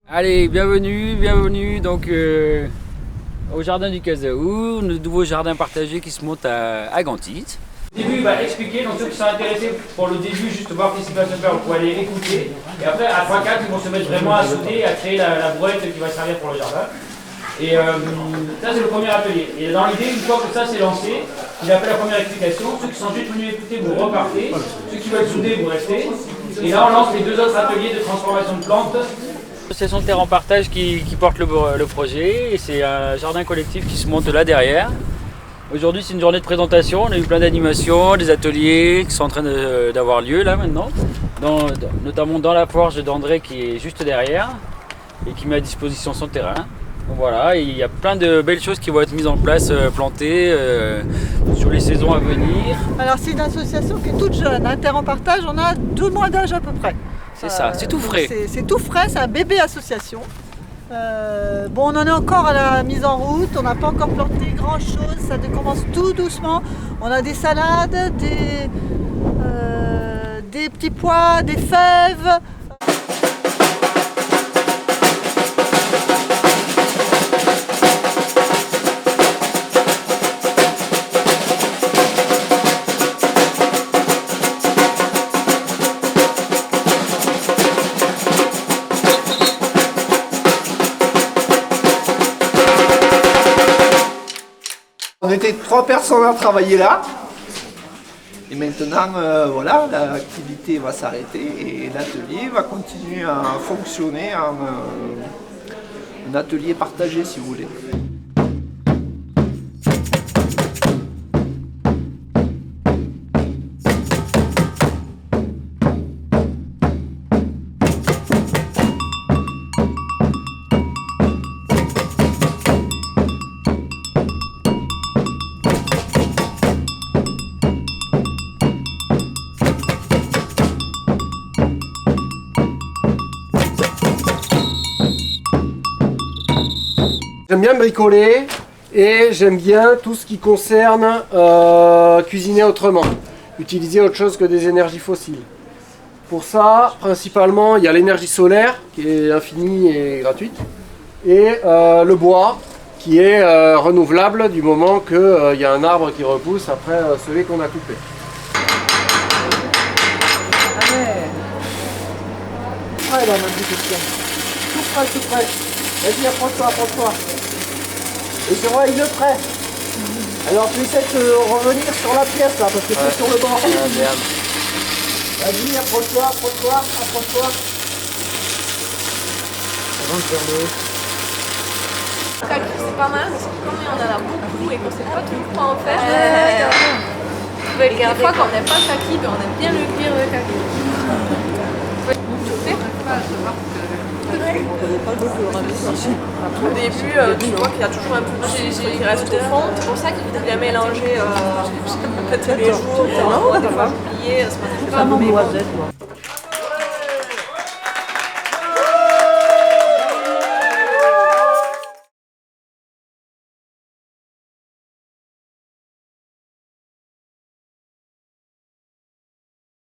Allez, bienvenue donc au jardin du Casaou, le nouveau jardin partagé qui se monte à Gantite. Au début, il va expliquer, donc ceux qui sont intéressés pour le début, juste voir qu'est-ce qui va se faire, vous pouvez aller écouter. Et après, à 3-4, ils vont se mettre vraiment à sauter, à créer la brouette qui va servir pour le jardin. Et ça, c'est le premier atelier. Et dans l'idée, une fois que ça c'est lancé, il a fait la première explication. Ceux qui sont juste venus écouter, vous repartez. Ceux qui veulent souder, vous restez. Et là, on lance les deux autres ateliers de transformation de plantes. L'association de terre en partage qui porte le projet. Et c'est un jardin collectif qui se monte là derrière. Aujourd'hui, c'est une journée de présentation. On a eu plein d'animations, des ateliers qui sont en train d'avoir lieu là maintenant. Notamment dans la forge d'André qui est juste derrière et qui met à disposition son terrain. Donc voilà, il y a plein de belles choses qui vont être mises en place, plantées sur les saisons à venir. Alors c'est une association qui est toute jeune, hein. Terre en partage, on a 2 mois d'âge à peu près. C'est ça, c'est tout frais. C'est tout frais, c'est un bébé association. Bon, on en est encore à la mise en route, on n'a pas encore planté grand chose, ça commence tout doucement. On a des salades, des petits pois, des fèves. On était 3 personnes à travailler là. Et maintenant, voilà, l'activité va s'arrêter et l'atelier va continuer à fonctionner en un atelier partagé, si vous voulez. J'aime bien bricoler et j'aime bien tout ce qui concerne cuisiner autrement, utiliser autre chose que des énergies fossiles. Pour ça, principalement, il y a l'énergie solaire qui est infinie et gratuite et le bois qui est renouvelable du moment qu'il y a un arbre qui repousse après celui qu'on a coupé. Ouais, là, ma petite question. Tout prêt. Vas-y, approche-toi. Et c'est vrai, il est prêt. Alors tu essaies de revenir sur la pièce là, parce que c'est sur le banc. Merde. Vas-y, approche-toi. Kaki, c'est pas mal parce que comme il y en a là beaucoup et qu'on sait pas tout quoi en faire, des fois quand on n'aime pas le kaki, ben on aime bien le cuire le kaki. Au début, tu vois qu'il y a toujours un peu de qui reste au fond, c'est pour ça qu'il faut bien mélanger tous les jours, des fois oublier, c'est pas très grave.